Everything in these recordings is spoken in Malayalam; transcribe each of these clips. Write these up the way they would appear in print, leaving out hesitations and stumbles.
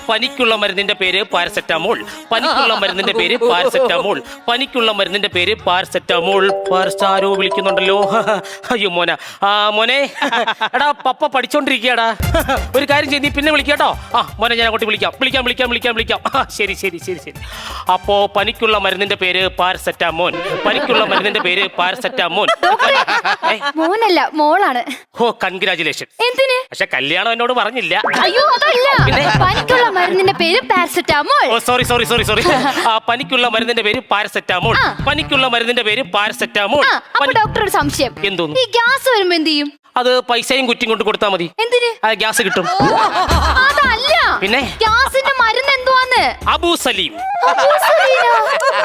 പനിക്കുള്ള മരുന്നിന്റെ പേര് പാരസെറ്റാമോൾ. പനിക്കുള്ള മരുന്നിന്റെ പേര് പാരസെറ്റാമോൾ. പനിക്കുള്ള മരുന്നിന്റെ പേര് പാരസെറ്റാമോൾ. ആരോ വിളിക്കുന്നുണ്ടല്ലോ. അയ്യോ മോനെ, മോനെ എടാ പപ്പ പഠിച്ചോണ്ടിരിക്കടാ. ഒരു കാര്യം ചെയ്ത് നീ പിന്നെ വിളിക്കാട്ടോ. മോനെ ഞാൻ അങ്ങോട്ട് വിളിക്കാം. ശരി ശരി ശരി ശരി. അപ്പോ പനിക്കുള്ള മരുന്നിന്റെ പേര് പാരസെറ്റാമോൻ. പനിക്കുള്ള മരുന്നിന്റെ പേര് പാരസെറ്റാമോൻ. മോനല്ല മോളാണ്. ഓ കൺഗ്രാജുലേഷൻ. എന്തിന്? പക്ഷെ കല്യാണം എന്നോട് പറഞ്ഞില്ല. അയ്യോ അതല്ല, പനിക്കുള്ള മരുന്നിന്റെ പേര് പാരസെറ്റാമോൾ. ഓ സോറി. പനിക്കുള്ള മരുന്നിന്റെ പേര് പാരസെറ്റാമോൾ. പനിക്കുള്ള മരുന്നിന്റെ പേര് പാരസെറ്റാമോൾ. ഡോക്ടർ ഒരു സംശയം, എന്തോന്നു? ഈ ഗ്യാസ് വരുമ്പോ എന്ത് ചെയ്യും? അത് പൈസയും കുറ്റിയും കൊണ്ട് കൊടുത്താൽ മതി. എന്തിന്? ഗ്യാസ് കിട്ടും. അതല്ല, പിന്നെ ഗ്യാസിന്റെ മരുന്ന് എന്തുവാന്ന്? അബൂ സലീം.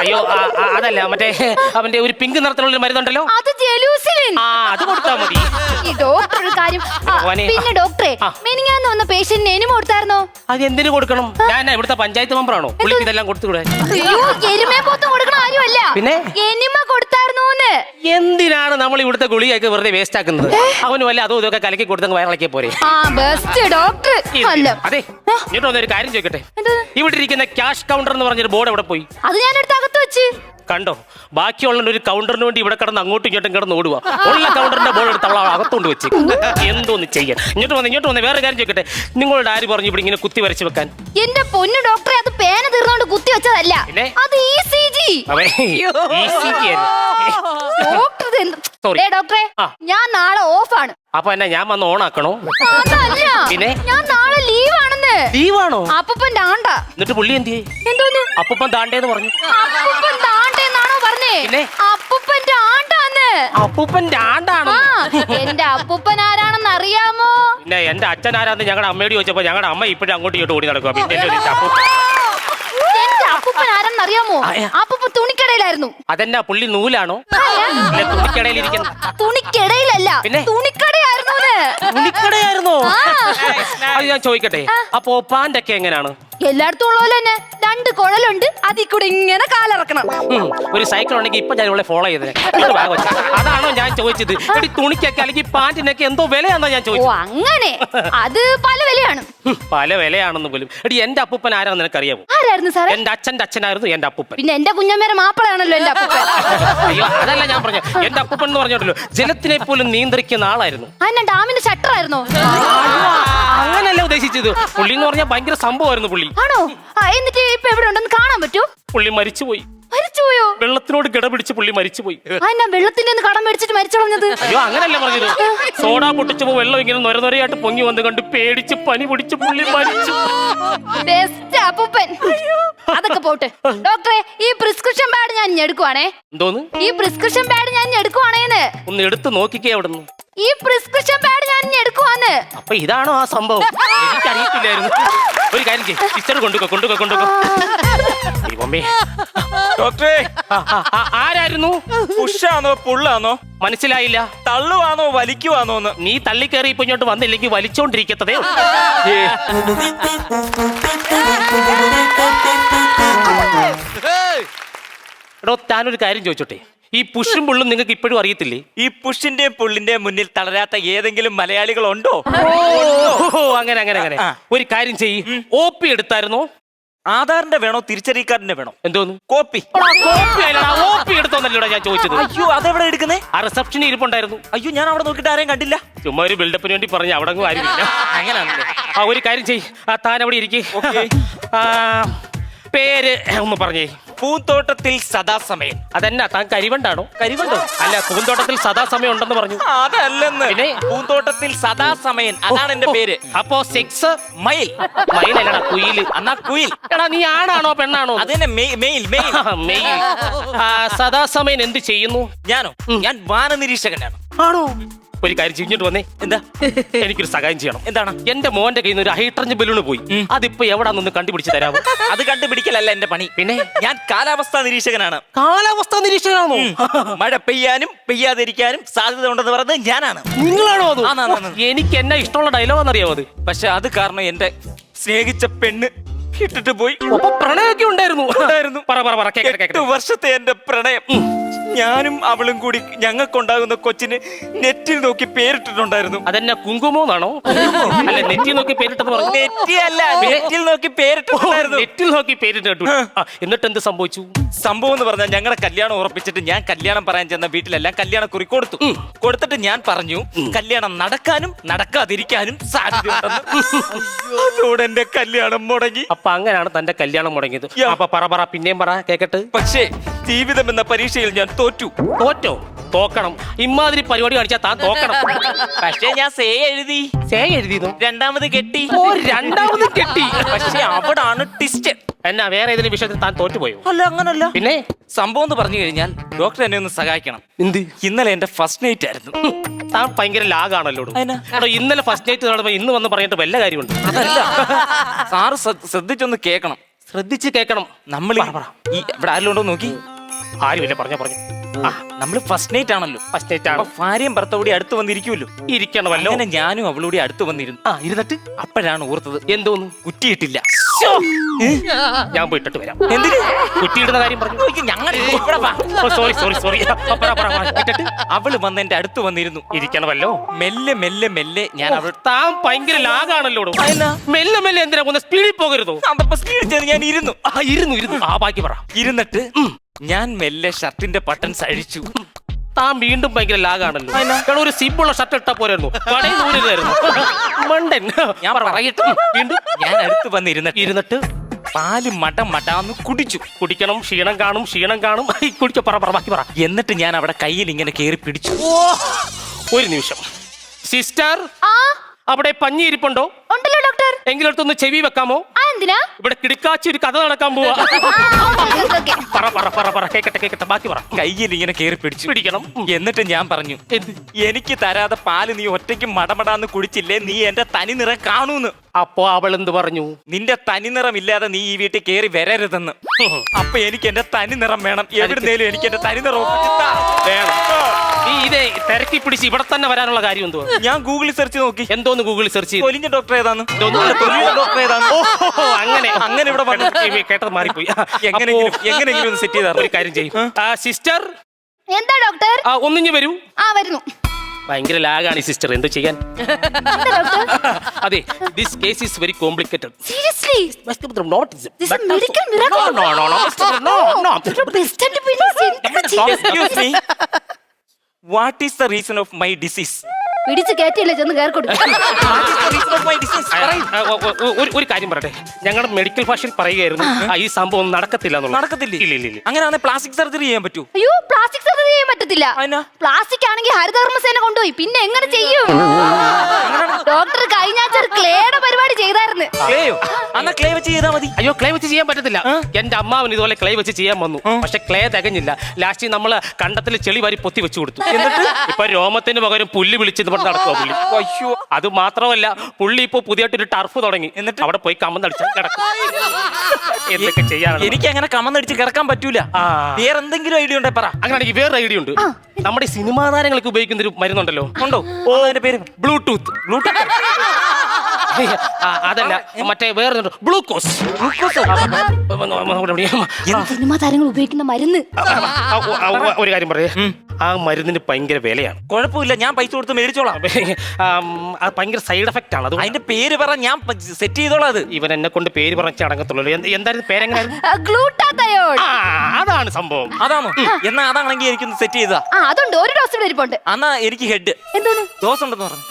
അയ്യോ അതല്ല, മറ്റേ അവന്റെ ഒരു പിങ്ക് നിറത്തിലുള്ള മരുന്നുണ്ടല്ലോ, അത് ജലൂസിലിൻ. അത് കൊടുത്താൽ മതി. ഈ ഡോക്ടർ ഒരു കാര്യം, പിന്നെ ഡോക്ടറെ മിനിങ്ങാന്ന് വന്ന പേഷ്യന്റിന് എനിമ കൊടുത്തായിരുന്നോ? അത് എന്തിനു കൊടുക്കണം? ഞാൻ ഇവിടുത്തെ പഞ്ചായത്ത് മെമ്പറാണോ? പുള്ളിക്ക് ഇതെല്ലാം കൊടുത്തുകൂടെ? അയ്യോ എരുമേ പോത്തും കൊടുക്കണ ആരുമല്ല, പിന്നെ എനിമ കൊടുത്തായിരുന്നു. എന്തിനാണ് നമ്മൾ ഇവിടുത്തെ ഗുളിയൊക്കെ വെറുതെ വേസ്റ്റ് ആക്കുന്നത്? അവന് വല്ല അതും ഇതൊക്കെ കലക്കി കൊടുത്തങ്ങ് വയറിളക്കിയ പോരെ. അതെ, ഇങ്ങോട്ട് വന്നൊരു കാര്യം ചോദിക്കട്ടെ, ഇവിടെ ഇരിക്കുന്ന ക്യാഷ് കൗണ്ടർ എന്ന് പറഞ്ഞൊരു ബോർഡ് എവിടെ പോയി? അത് ഞാൻ എടുത്ത് അകത്ത് വെച്ച്. കണ്ടോ, ബാക്കിയുള്ള ഒരു കൗണ്ടറിന് വേണ്ടി ഇവിടെ കിടന്ന് അങ്ങോട്ടും ഇങ്ങോട്ടും കിടന്ന് ഓടുക. ഉള്ള കൗണ്ടറിന്റെ ബോർഡ് എടുത്ത് അവൾ അകത്തോണ്ട് വെച്ച് എന്തോന്ന് ചെയ്യാൻ. ഇങ്ങോട്ട് വന്ന് വേറെ കാര്യം ചോദിക്കട്ടെ, നിങ്ങളോട് ആര് പറഞ്ഞു ഇവിടെ ഇങ്ങനെ കുത്തി വരച്ച് വെക്കാൻ? എന്റെ പൊന്നു ഡോക്ടറെ, അത് പേന തീർന്നോണ്ട് കുത്തി വെച്ചതല്ല, അത് ECG. ഡോക്ടറെ ഞാൻ നാളെ ഓഫാണ്. അപ്പൊ എന്നാ ഞാൻ വന്ന് ഓണാക്കണോ? പിന്നെ ഞാൻ നാളെ ലീവാണെന്ന്. ലീവാണോ? അപ്പൂപ്പന്റെ ആണ്ടാ. എന്നിട്ട് പുള്ളി എന്തിയെ? എന്തോന്ന്? അപ്പൂപ്പൻ താണ്ടേന്ന് പറഞ്ഞു. അപ്പൂപ്പൻ താണ്ടേന്നാണോ പറഞ്ഞേ? അപ്പൂപ്പന്റെ ആണ്ടാന്ന്. അപ്പൂപ്പന്റെ ആണ്ടാണോ? എന്റെ അപ്പൂപ്പൻ ആരാണെന്ന് അറിയാമോ? പിന്നെ എന്റെ അച്ഛൻ ആരാന്ന് ഞങ്ങളുടെ അമ്മയോട് ചോദിച്ചപ്പോ ഞങ്ങളുടെ അമ്മ ഇപ്പോഴും അങ്ങോട്ട് ഇങ്ങോട്ട് ഓടി നടക്കുക. പിന്നെ എന്റെ അപ്പൂപ്പൻ ആരാണെന്ന് അറിയാമോ? അപ്പൂപ്പൻ തുണിക്കടയിലായിരുന്നു. അതെന്നാ പുള്ളി നൂലാണോ? തുണിക്കടയിൽ ഇരിക്കുന്നു. തുണിക്കടയിലല്ല, പിന്നെ തുണിക്കടയായിരുന്നു. തുണിക്കടയായിരുന്നോ? അത് ഞാൻ ചോദിക്കട്ടെ, അപ്പോ പാൻറ്റൊക്കെ എങ്ങനെയാണ്? എല്ലായിടത്തും ഉള്ള തന്നെ 2 കുഴലുണ്ട്, അതിൽ കൂടെ ഇങ്ങനെ കാലിറക്കണം. ഒരു സൈക്കിൾ ഉണ്ടെങ്കിൽ ഇപ്പൊ ഞാൻ ഇവിടെ ഫോളോ ചെയ്തത്. അതാണോ ഞാൻ ചോദിച്ചത്? തുണിക്കൊക്കെ അല്ലെങ്കിൽ പാന്റിനൊക്കെ എന്തോ വിലയാണെന്നാ ഞാൻ ചോദിച്ചത്. അങ്ങനെ അത് പല വിലയാണ്. പല വിലയാണെന്ന് പോലും. എടി എന്റെ അപ്പൂപ്പൻ ആരാണെന്ന് നിനക്ക് അറിയാമോ? ആരായിരുന്നു സാറേ? എന്റെ അച്ഛന്റെ അച്ഛനായിരുന്നു എന്റെ അപ്പൂപ്പൻ. പിന്നെ എന്റെ കുഞ്ഞമ്മേരെ മാപ്പിളയാണല്ലോ എന്റെ അപ്പൂപ്പൻ. അയ്യോ അതല്ല ഞാൻ പറഞ്ഞു, എന്റെ അപ്പൂപ്പൻ എന്ന് പറഞ്ഞോട്ടല്ലോ ജലത്തിനെ പോലും നിയന്ത്രിക്കുന്ന ആളായിരുന്നു. അതിന്റെ ഡാമിന്റെ ഷട്ടർ ആയിരുന്നോ? അങ്ങനല്ല ഉദ്ദേശിച്ചത്. പുള്ളി എന്ന് പറഞ്ഞാൽ ഭയങ്കര സംഭവമായിരുന്നു പുള്ളി. ആണോ? എന്നിട്ട് ഇപ്പൊ എവിടെ ഉണ്ടെന്ന് കാണാൻ പറ്റൂ? പുള്ളി മരിച്ചുപോയി. മരിച്ചുപോയോ? വെള്ളത്തിനോട് കിടപിടിച്ച് പുള്ളി മരിച്ചുപോയി. വെള്ളത്തിന്റെ കടം മേടിച്ചിട്ട് മരിച്ചോളഞ്ഞത്? അയ്യോ അങ്ങനല്ല പറഞ്ഞത്. സോഡ പൊട്ടിച്ചപ്പോ വെള്ളം ഇങ്ങനെ നൊരനൊരയായിട്ട് പൊങ്ങി വന്ന് കണ്ട് പേടിച്ച് പനി പിടിച്ച് പുള്ളി മരിച്ചു. അപ്പൂപ്പൻ. അതൊക്കെ പോട്ടെ ഡോക്ടറെ, ഈ പ്രിസ്ക്രിപ്ഷൻ പാഡ് ഞാൻ എടുക്കുവാണേ. എന്തോന്ന്? ഈ പ്രിസ്ക്രിപ്ഷൻ പാഡ് ഞാൻ എടുക്കുവാണേന്ന്. ഒന്ന് എടുത്ത് നോക്കിക്കേ അവിടുന്ന്. ഈ പ്രിസ്ക്രിപ്ഷൻ പാഡ് ഞാൻ എടുക്കുവാന്ന്. അപ്പൊ ഇതാണോ ആ സംഭവം? എനിക്കറിയത്തില്ലായിരുന്നു. ഒരു കാര്യം ചെയ്യ്, ടീച്ചർ കൊണ്ടുപോ. ഡോക്ടറെ ആരായിരുന്നു? പുഷാണോ പുള്ളാണോ മനസ്സിലായില്ല. തള്ളുവാണോ വലിക്കുവാണോന്ന്? നീ തള്ളിക്കയറി ഇപ്പൊ ഇങ്ങോട്ട് വന്നില്ലെങ്കിൽ വലിച്ചോണ്ടിരിക്കത്തതേ. എടോ താനൊരു കാര്യം ചോദിച്ചോട്ടെ, ഈ പുഷും പുള്ളും നിങ്ങൾക്ക് ഇപ്പോഴും അറിയത്തില്ലേ? ഈ പുഷിന്റെയും പുള്ളിന്റെയും മുന്നിൽ തളരാത്ത ഏതെങ്കിലും മലയാളികൾ ഉണ്ടോ? അങ്ങനെ ഒരു കാര്യം ചെയ്യ്, OP എടുത്തായിരുന്നോ? ആധാറിന്റെ വേണോ തിരിച്ചറിയക്കാരന്റെ വേണോ? എന്തോന്ന്? കോപ്പി. OP എടുത്തോന്നല്ലോടാ ഞാൻ ചോദിച്ചത്. അയ്യോ അതെവിടെ എടുക്കുന്നേ? ആ റിസപ്ഷനിൽ ഇരിപ്പുണ്ടായിരുന്നു. അയ്യോ ഞാൻ അവിടെ നോക്കിട്ട് ആരെയും കണ്ടില്ല. ചുമ്മാ ഒരു ബിൽഡപ്പിന് വേണ്ടി പറഞ്ഞ അവിടെ ആരുമില്ല. അങ്ങനെയാണല്ലേ? ഒരു കാര്യം ചെയ്യ്, താൻ അവിടെ ഇരിക്കേ. പേര് ഒന്ന് പറഞ്ഞേ. പൂന്തോട്ടത്തിൽ സദാസമയം. അതെന്നാ താൻ കരിവണ്ടാണോ? കരിവണ്ടോ? അല്ല, പൂന്തോട്ടത്തിൽ സദാസമയം ഉണ്ടെന്ന് പറഞ്ഞു. അതല്ലെന്ന്. പിന്നെ പൂന്തോട്ടത്തിൽ സദാസമയം, അതാണ് എന്റെ പേര്. അപ്പോ 6 മയിൽ. മയിലല്ലടാ കുയില്. എന്നാ കുയിൽ. എടാ നീ ആണാണോ പെണ്ണാണോ? അതെന്നെ മെയിൽ. സദാസമയം എന്ത് ചെയ്യുന്നു? ഞാനോ? ഞാൻ വാനനിരീക്ഷകനാണ്. ആണോ? ഒരു കാര്യം ചെയ്തിട്ട് വന്നേ. എന്താ? എനിക്കൊരു സഹായം ചെയ്യണം. എന്താണ്? എന്റെ മോന്റെ കയ്യിൽ നിന്ന് ഒരു ഹൈഡ്രജൻ ബലൂണ് പോയി. അതിപ്പോ എവിടാന്നൊന്ന് കണ്ടുപിടിച്ച് തരാമോ? അത് കണ്ടുപിടിക്കലല്ല എന്റെ പണി. പിന്നെ ഞാൻ കാലാവസ്ഥാ നിരീക്ഷകനാണ്. കാലാവസ്ഥാ നിരീക്ഷകനാണോ? മഴ പെയ്യാനും പെയ്യാതിരിക്കാനും സാധ്യത ഉണ്ടെന്ന് പറയുന്നത് ഞാനാണ്. നിങ്ങളാണോ അത്? എനിക്ക് എന്നെ ഇഷ്ടമുള്ള ഡയലോഗെന്നറിയാമോ അത്? പക്ഷെ അത് കാരണം എന്റെ സ്നേഹിച്ച പെണ്ണ് ഇട്ടിട്ട് പോയി. പ്രണയമൊക്കെ ഉണ്ടായിരുന്നു. 8 വർഷത്തെ എന്റെ പ്രണയം ഞാനും അവളും കൂടി ഞങ്ങൾക്കുണ്ടാകുന്ന കൊച്ചിന് നെറ്റിൽ നോക്കി പേരിട്ടിട്ടുണ്ടായിരുന്നു. അതെന്നെ കുങ്കുമോന്നാണോ? അല്ല, നെറ്റി നോക്കി പേരിട്ടെന്ന് പറഞ്ഞു. നെറ്റിയല്ല, നെറ്റിൽ നോക്കി പേരിട്ടിട്ടുണ്ടായിരുന്നു. നെറ്റിൽ നോക്കി പേരിട്ട് കേട്ടു. എന്നിട്ട് എന്ത് സംഭവിച്ചു? സംഭവം എന്ന് പറഞ്ഞാൽ ഞങ്ങളുടെ കല്യാണം ഉറപ്പിച്ചിട്ട് ഞാൻ കല്യാണം പറയാൻ ചെന്ന വീട്ടിലെല്ലാം കല്യാണക്കുറി കൊടുത്തു. കൊടുത്തിട്ട് ഞാൻ പറഞ്ഞു കല്യാണം നടക്കാനും നടക്കാതിരിക്കാനും സാധ്യതയുണ്ടെന്ന്. അതോടെ എന്റെ കല്യാണം മുടങ്ങി. അപ്പൊ അങ്ങനെയാണ് തന്റെ കല്യാണം മുടങ്ങിയത്. അപ്പൊ പറ പിന്നെയും പറ കേക്കട്ടെ. പക്ഷേ ജീവിതം എന്ന പരീക്ഷയിൽ ഞാൻ തോറ്റു. തോറ്റോ? തോക്കണം. ഇമാതിരി പരിപാടി കാണിച്ചാൽ താൻ തോക്കണം. പക്ഷേ ഞാൻ സേ എഴുതി. സേ എഴുതിയതോ? രണ്ടാമത് കെട്ടി. ഓ, രണ്ടാമത് കെട്ടി. പക്ഷേ അവിടാണ് ട്വിസ്റ്റ്. എന്നാ വേറെ ഏതെങ്കിലും വിഷയത്തിൽ താൻ തോറ്റുപോയോ? അല്ല, അങ്ങനല്ല. പിന്നെ സംഭവം എന്ന് പറഞ്ഞു കഴിഞ്ഞാൽ ഡോക്ടർ എന്നെ ഒന്ന് സഹായിക്കണം. എന്ത്? ഇന്നലെ എന്റെ ഫസ്റ്റ് നൈറ്റ് ആയിരുന്നു. താൻ ഭയങ്കര ലാഗാണല്ലോ. ഇന്നലെ ഫസ്റ്റ് നൈറ്റ് നടന്നപ്പോ ഇന്ന് വന്ന് പറഞ്ഞിട്ട് വല്ല കാര്യമുണ്ട്? അതല്ല, സാറ് ശ്രദ്ധിച്ചൊന്ന് കേക്കണം. ശ്രദ്ധിച്ച് കേൾക്കണം. നമ്മൾ ഈ ഇവിടെ ആരെങ്കിലും ഉണ്ടോ നോക്കി. ആരുമില്ല, പറഞ്ഞു. നമ്മള് ഫസ്റ്റ് നൈറ്റ് ആണല്ലോ. ഫസ്റ്റ് നൈറ്റ് ആണ്. ഭാര്യയും ഭർത്താവൂടി അടുത്ത് വന്നിരിക്കുമല്ലോ. ഇരിക്കണമല്ലോ. അങ്ങനെ ഞാനും അവളൂടി അടുത്ത് വന്നിരുന്നു. ഇരുന്നിട്ട് അപ്പോഴാണ് ഓർത്തത് എന്തോന്ന് കുറ്റിയിട്ടില്ല. ഞാൻ പോയിട്ടിട്ട് വരാം. എന്തിന്? കുറ്റിയിടുന്ന കാര്യം പറഞ്ഞു. സോറി. അവള് വന്ന് എന്റെ അടുത്ത് വന്നിരുന്നു. ഇരിക്കണമല്ലോ. മെല്ലെ മെല്ലെ മെല്ലെ ഞാൻ അവൾ. താൻ ഭയങ്കര ലാഗാണല്ലോ. മെല്ലെ മെല്ലെ എന്തിനാ പോകുന്ന? സ്പീഡിൽ പോകരുതോ? ഞാൻ ഇരുന്നു. ഇരുന്നു. ബാക്കി പറ. ഇരുന്നിട്ട് ഞാൻ മെല്ലെ ഷർട്ടിന്റെ ബട്ടൺസ് അഴിച്ചു. താൻ വീണ്ടും ഭയങ്കര ലാഗാണല്ലോ. ഒരു സിമ്പുള്ള ഷർട്ട് ഇട്ടാ പോരായിരുന്നു. കടയിൽ നൂലായിരുന്നു മണ്ടൻ. ഞാൻ പറയട്ടെ. വീണ്ടും ഞാൻ അടുത്ത് വന്നിരുന്നിട്ട് പാല് മടാന്ന് കുടിക്കണം. ക്ഷീണം കാണും. കുടിക്ക. ബാക്കി പറ. എന്നിട്ട് ഞാൻ അവിടെ കയ്യിൽ ഇങ്ങനെ കേറി പിടിച്ചു. ഒരു നിമിഷം സിസ്റ്റർ, അവിടെ പഞ്ഞി ഇരിപ്പുണ്ടോ? ഉണ്ടല്ലോ ഡോക്ടർ. എങ്കിലും അടുത്തൊന്ന് ചെവി വെക്കാമോ? എന്തിനാ? ഇവിടെ കിടക്കാച്ചി ഒരു കഥ നടക്കാൻ പോവാ. പറ കേക്കട്ടെ. ബാക്കി പറ. കയ്യിൽ ഇങ്ങനെ കേറി പിടിക്കണം. എന്നിട്ട് ഞാൻ പറഞ്ഞു, എനിക്ക് തരാതെ പാല് നീ ഒറ്റയ്ക്ക് മടമടാന്ന് കുടിച്ചില്ലേ, നീ എന്റെ തനി നിറം കാണൂന്ന്. അപ്പോ അവൾ എന്ത് പറഞ്ഞു? നിന്റെ തനി നിറം ഇല്ലാതെ നീ ഈ വീട്ടിൽ കേറി വരരുതെന്ന്. അപ്പൊ എനിക്ക് എന്റെ തനി നിറം വേണം. എവിടുന്നേലും എനിക്ക് എന്റെ തനി നിറം വേണം. നീ ഇതേ തിരക്കി പിടിച്ച് ഇവിടെ തന്നെ വരാനുള്ള കാര്യം എന്തോ? ഞാൻ ഗൂഗിളിൽ സെർച്ച് നോക്കി. എന്തോന്ന് ഗൂഗിളിൽ സെർച്ച് ചെയ്തു? തൊലിഞ്ഞ ഡോക്ടർ ഏതാന്ന്? ഡോക്ടർ ഏതാന്ന്? അങ്ങനെ ഇവിടെ കേട്ടത് മാറിപ്പോയി. എങ്ങനെയെങ്കിലും ഒന്ന് സെറ്റ് ചെയ്താ ഒരു കാര്യം ചെയ്യും. സിസ്റ്റർ. എന്താ ഡോക്ടർ? ഒന്നിഞ്ഞു വരൂ. വരുന്നു. ഭയങ്കര ലാഗാണ് ഈ സിസ്റ്റർ. എന്ത് ചെയ്യാൻ? അതെ, this case is very complicated. Seriously? Not This is medical miracle. No. Excuse me. What is the reason of my disease? പിടിച്ച് കയറ്റിയല്ലേ ചെന്ന് കയറിക്കൊടുക്കും. ഒരു കാര്യം പറയട്ടെ. ഞങ്ങളുടെ മെഡിക്കൽ ഭാഷയിൽ പറയുകയായിരുന്നു ഈ സംഭവം നടക്കത്തില്ല. ഇല്ല. അങ്ങനെയാണെങ്കിൽ പ്ലാസ്റ്റിക് സർജറി ചെയ്യാൻ പറ്റൂ? അയ്യോ, പ്ലാസ്റ്റിക് സർജറി ചെയ്യാൻ പറ്റത്തില്ല. പ്ലാസ്റ്റിക് ആണെങ്കിൽ ഹരിതകർമ്മസേന കൊണ്ടുപോയി. പിന്നെ എങ്ങനെ ചെയ്യും? ഡോക്ടർ കഴിഞ്ഞ ആഴ്ച ഒരു ക്ലേയുടെ പരിപാടി ചെയ്തായിരുന്നു. ക്ലേ വെച്ച് ചെയ്താൽ മതി. അയ്യോ, ക്ലേ വെച്ച് ചെയ്യാൻ പറ്റത്തില്ല. എന്റെ അമ്മാവൻ ഇതുപോലെ ക്ലേ വെച്ച് ചെയ്യാൻ വന്നു. പക്ഷെ ക്ലേ തികഞ്ഞില്ല. ലാസ്റ്റ് നമ്മള് കണ്ടത്തിൽ ചെളി വാരി പൊത്തി വെച്ചു കൊടുത്തു. ഇപ്പൊ രോമത്തിന് പകരം പുല്ല് വിളിച്ച് നടക്കുക പുള്ളി. അത് മാത്രമല്ല, പുള്ളി ഇപ്പൊ പുതിയതായിട്ടൊരു ടർഫ് തുടങ്ങി. എന്നിട്ട് അവിടെ പോയി കമന്നടിച്ച് കിടക്കും. എന്തൊക്കെ ചെയ്യാനാണ്? എനിക്ക് അങ്ങനെ കമന്നടിച്ച് കിടക്കാൻ പറ്റൂല. വേറെ എന്തെങ്കിലും ഐഡിയ ഉണ്ടോ? പറ. അങ്ങനെയാണെങ്കിൽ വേറെ ഐഡിയ ഉണ്ട്. നമ്മുടെ സിനിമാ താരങ്ങൾക്ക് ഉപയോഗിക്കുന്ന ഒരു മരുന്നുണ്ടല്ലോ. ഉണ്ടോ? അതിന്റെ പേര് ബ്ലൂടൂത്ത്. അതല്ല, മറ്റേ വേറെ ഗ്ലൂക്കോസ്. സിനിമാ താരങ്ങൾ ഉപയോഗിക്കുന്ന മരുന്ന്. ഒരു കാര്യം പറയേ, ആ മരുന്നിന് ഭയങ്കര വിലയാണ്. കുഴപ്പമില്ല, ഞാൻ പൈസ കൊടുത്ത് മേടിച്ചോളാം. അത് ഭയങ്കര സൈഡ് എഫക്റ്റ് ആണ്. അതിന്റെ പേര് പറ, ഞാൻ സെറ്റ് ചെയ്തോളാം. അത് ഇവൻ എന്നെ കൊണ്ട് പേര് പറഞ്ഞ അടങ്ങത്തുള്ളൂ. എന്തായിരുന്നു പേരെങ്ങനായിരുന്നു? ഗ്ലൂട്ടാതയോൺ. അതാണ് സംഭവം. അതാണോ? എന്നാ അതാണെങ്കിൽ എനിക്കൊന്ന് സെറ്റ് ചെയ്താ. അതുണ്ട്, ഒരു ഡോസ് ഇരിപ്പുണ്ട്. എന്നാ എനിക്ക് ഹെഡ് എന്തോന്ന് ഡോസ് ഉണ്ടെന്ന് പറഞ്ഞു.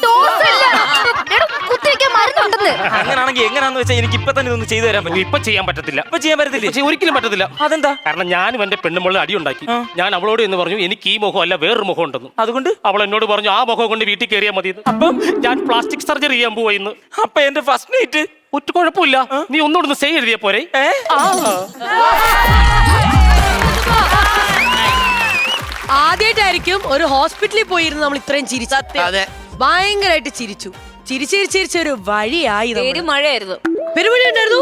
അങ്ങനാണെങ്കിൽ എങ്ങനെയാന്ന് വെച്ചാൽ എനിക്ക് ഇപ്പൊ തന്നെ ഇതൊന്ന് ചെയ്തു തരാൻ പറ്റും. ഇപ്പൊ ചെയ്യാൻ പറ്റത്തില്ല. ഒരിക്കലും പറ്റത്തില്ല. അതെന്താ? കാരണം ഞാനും എന്റെ പെണ്ണുമുള്ള അടി ഉണ്ടാക്കി. ഞാൻ അവളോട് എന്ന് പറഞ്ഞു, എനിക്ക് ഈ മുഖം അല്ല വേറൊരു മുഖം ഉണ്ടെന്ന്. അതുകൊണ്ട് അവൾ എന്നോട് പറഞ്ഞു ആ മുഖം കൊണ്ട് വീട്ടിൽ കയറിയാൽ മതി. അപ്പം ഞാൻ പ്ലാസ്റ്റിക് സർജറി ചെയ്യാൻ പോയിന്ന്. അപ്പൊ എന്റെ ഫസ്റ്റ് നൈറ്റ് ഒറ്റ കുഴപ്പമില്ല. നീ ഒന്നുകൂടെ സേ എഴുതിയ പോരെ. ആദ്യമായിട്ടായിരിക്കും ഒരു ഹോസ്പിറ്റലിൽ പോയിരുന്നു നമ്മൾ ഇത്രയും ചിരിച്ചു. ഭയങ്കരമായിട്ട് ചിരിച്ചു. ചിരിച്ചൊരു വഴിയായി. മഴയായിരുന്നു. പെരുമഴ ഉണ്ടായിരുന്നു.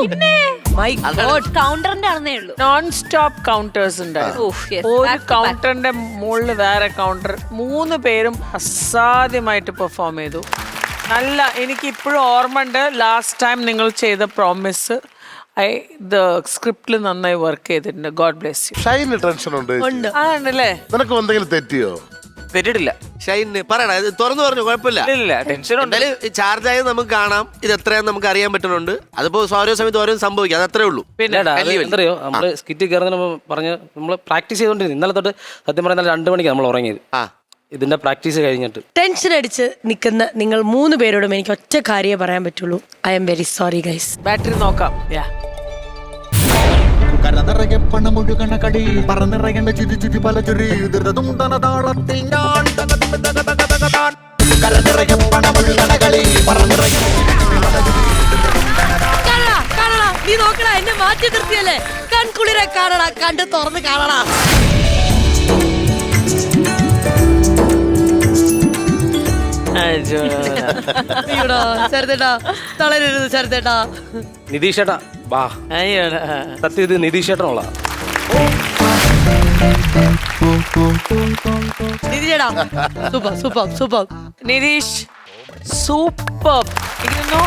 കൗണ്ടറിന്റെ ആണെന്നേ ഉള്ളൂ. നോൺ സ്റ്റോപ്പ് കൗണ്ടേഴ്സ് ഉണ്ടായിരുന്നു. ഒരു കൗണ്ടറിന്റെ മുകളിൽ വേറെ കൗണ്ടർ. 3 പേരും അസാധ്യമായിട്ട് പെർഫോം ചെയ്തു. നല്ല, എനിക്ക് ഇപ്പോഴും ഓർമ്മ ഉണ്ട് ലാസ്റ്റ് ടൈം നിങ്ങൾ ചെയ്ത പ്രോമിസ്. സ്ക്രിപ്റ്റിൽ നന്നായി വർക്ക് ചെയ്തിട്ടുണ്ട്. God bless you. ഷൈന് ടെൻഷൻ ഉണ്ട് ഉണ്ട്. ആണല്ലേ? നിനക്ക് എന്തെങ്കിലും തെറ്റിയോ? തെറ്റിട്ടില്ല. ഷൈന് പറയണ ഇത് തുറന്നു പറഞ്ഞു, കുഴപ്പമില്ല. ഇല്ല ടെൻഷൻ ഉണ്ട്. എന്തായാലും ചാർജ് ആയത് നമുക്ക് കാണാം, ഇത് എത്രയാന്ന് നമുക്ക് അറിയാൻ പറ്റുന്നുണ്ട്. അതിപ്പോ ഓരോ സമയത്ത് ഓരോ സംഭവിക്കാം, അത് അത്രേ ഉള്ളൂ. പിന്നെ എന്തറിയോ, നമ്മള് സ്കിറ്റ് കയറുന്നതിന് മുമ്പ് പറഞ്ഞ് നമ്മള് പ്രാക്ടീസ് ചെയ്തോണ്ടിരുന്നു. ഇന്നലെ തൊട്ട് സത്യം പറഞ്ഞാൽ 2 മണിക്ക് നമ്മൾ ഉറങ്ങിയത്. ഇതിന്റെ പ്രാക്ടീസ് കഴിഞ്ഞിട്ട് ടെൻഷൻ അടിച്ച് നിൽക്കുന്ന നിങ്ങൾ 3 പേരോടും എനിക്ക് ഒറ്റ കാര്യമേ പറയാൻ പറ്റുള്ളൂ. I am very sorry guys. Battery നോക്കാം. കരനിറയെ പണമൊഴുകണ കളി പറന്നിറയേണ്ട ചിരി ചിരി പല ചുരി ദുരിതമുണ്ടന താളത്തിൽ ഞാൻ കരനിറയെ പണമൊഴുകണ കളി പറന്നിറയെ നീ നോക്കടാ, എന്നെ മാറ്റി നിർത്തിയല്ലേ. കൺകുളിരെ കാണടാ, കണ്ട് തുറന്ന് കാണടാ. ചെറുതേട്ടാ തളരരുത് ചെറുതേട്ടാ. നിതീഷേട്ടാ വാ. സത്യം ഇത് നിതീഷേട്ടനുള്ള ചേട്ടാ super super super. Nitish super. ഇരിക്കുന്നു.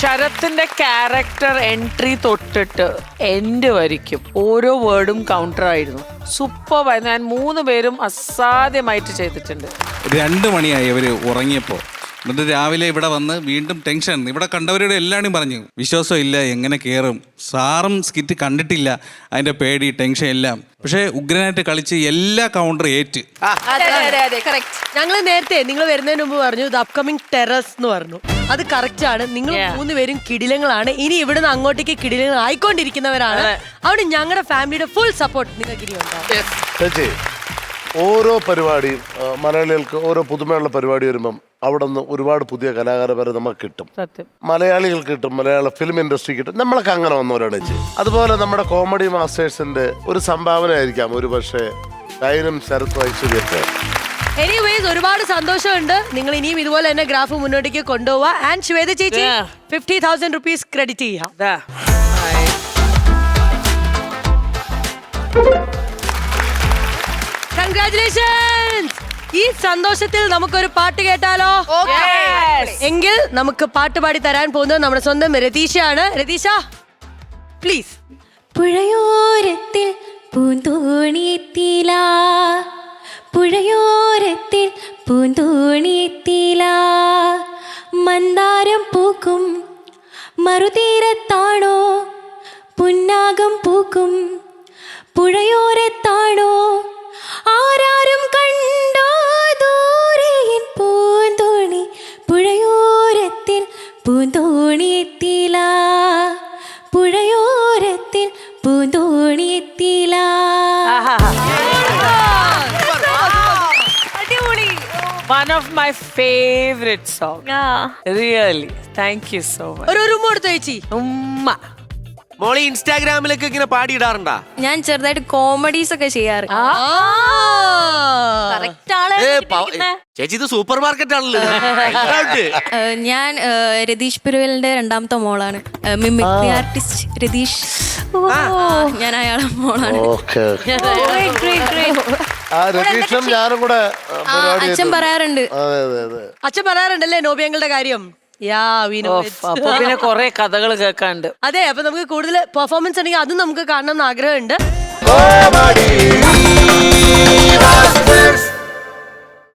ശരത്തിന്റെ ക്യാരക്ടർ എൻട്രി തൊട്ടിട്ട് എൻഡ് വരിക്കും ഓരോ വേർഡും കൗണ്ടർ ആയിരുന്നു. സൂപ്പർ. ഞാൻ 3 പേരും അസാധ്യമായിട്ട് ചെയ്തിട്ടുണ്ട്. 2 മണിയായി അവര് ഉറങ്ങിയപ്പോ. എന്നിട്ട് രാവിലെ ഇവിടെ വന്ന് വീണ്ടും ടെൻഷൻ. ഇവിടെ കണ്ടവരോട് എല്ലാവരും പറഞ്ഞു വിശ്വാസം ഇല്ല, എങ്ങനെ കയറും. സാറും സ്കിറ്റ് കണ്ടിട്ടില്ല, അതിന്റെ പേടി ടെൻഷൻ എല്ലാം. പക്ഷെ ഉഗ്രനായിട്ട് കളിച്ച് എല്ലാ കൗണ്ടർ ഏറ്റ്. ഞങ്ങള് നേരത്തെ നിങ്ങൾ വരുന്നതിന് മുമ്പ് പറഞ്ഞു ഇത് അപ്കമിങ് ടെറസ് എന്ന് പറഞ്ഞു. അത് കറക്റ്റ് ആണ്. നിങ്ങൾ 3 പേരും കിടിലങ്ങളാണ്. ഇനി ഇവിടുന്ന് അങ്ങോട്ടേക്ക് കിടിലങ്ങൾ ആയിക്കൊണ്ടിരിക്കുന്നവരാണ്. അവിടെ ഞങ്ങളുടെ ഫാമിലിയുടെ ഫുൾ സപ്പോർട്ട് നിങ്ങൾക്ക് ഇനി ഉണ്ടാവും. ചേച്ചി, ഓരോ പരിപാടിയും മലയാളികൾക്ക് ഓരോ പുതുമയുള്ള പരിപാടി വരുമ്പം അവിടെ നിന്ന് ഒരുപാട് പുതിയ കലാകാരന്മാരെ നമുക്ക് കിട്ടും. മലയാളികൾക്ക് കിട്ടും, മലയാള ഫിലിം ഇൻഡസ്ട്രി കിട്ടും. നമ്മളൊക്കെ അങ്ങനെ വന്നവരാണ് ചേച്ചി. അതുപോലെ നമ്മുടെ കോമഡി മാസ്റ്റേഴ്സിന്റെ ഒരു സംഭാവന ആയിരിക്കാം ഒരു പക്ഷേ ഷൈനും ശരത്തും ഐശ്വര്യൊക്കെ. എനിവേസ് ഒരുപാട് സന്തോഷമുണ്ട്. നിങ്ങൾ ഇനിയും ഇതുപോലെ തന്നെ ഗ്രാഫ് മുന്നോട്ടേക്ക് കൊണ്ടുപോവാ. ആൻഡ് ശ്വേത ചേച്ചി 50,000 rupees ക്രെഡിറ്റ് ചെയ്യാം. കൺഗ്രാറ്റുലേഷൻസ്. ഈ സന്തോഷത്തിൽ നമുക്കൊരു പാട്ട് കേട്ടാലോ? എങ്കിൽ നമുക്ക് പാട്ട് പാടി തരാൻ പോകുന്നത് നമ്മുടെ സ്വന്തം രതീഷയാണ്. രതീഷ പ്ലീസ്. പുഴയോരത്തിൽ പൂന്തോണിത്തില, പുഴയോരത്തിൽ പൂന്തോണിത്തില, മന്ദാരം പൂക്കും മറുതീരത്താണോ, പുന്നാകം പൂക്കും പുഴയോരത്താണോ, ആരാരും കണ്ടോ ദൂരെ പൂന്തോണി, പുഴയോരത്തിൽ പൂന്തോണിത്തില, പുഴയോരത്തിൽ പൂന്തോണിത്തില. One of my favorite songs. Really. Thank you so much. ഒരു ഉമ്മ കൊടുത്തു ചേച്ചി. ഉമ്മ. മോളി ഇൻസ്റ്റാഗ്രാമിലൊക്കെ ഇങ്ങനെ പാടിയിടാറുണ്ടാ? ഞാൻ ചെറുതായിട്ട് കോമഡീസ് ഒക്കെ ചെയ്യാറ്. ചേച്ചി ഇത് സൂപ്പർ മാർക്കറ്റ് ആണല്ലോ. ഞാൻ രതീഷ് പെരുവലിന്റെ 2ാമത്തെ മോളാണ്. Mimicry artist Ratheesh. ഞാൻ അയാളെ മോളാണ്. രതീഷും ഞാനും കൂടെ അച്ഛൻ പറയാറുണ്ട്. അച്ഛൻ പറയാറുണ്ടല്ലേ നോബിയങ്ങളുടെ കാര്യം. അപ്പൊ പിന്നെ കൊറേ കഥകൾ കേൾക്കാണ്ട്. അതെ, അപ്പൊ നമുക്ക് കൂടുതൽ പെർഫോമൻസ് ഉണ്ടെങ്കിൽ അതും നമുക്ക് കാണണം എന്ന് ആഗ്രഹമുണ്ട്.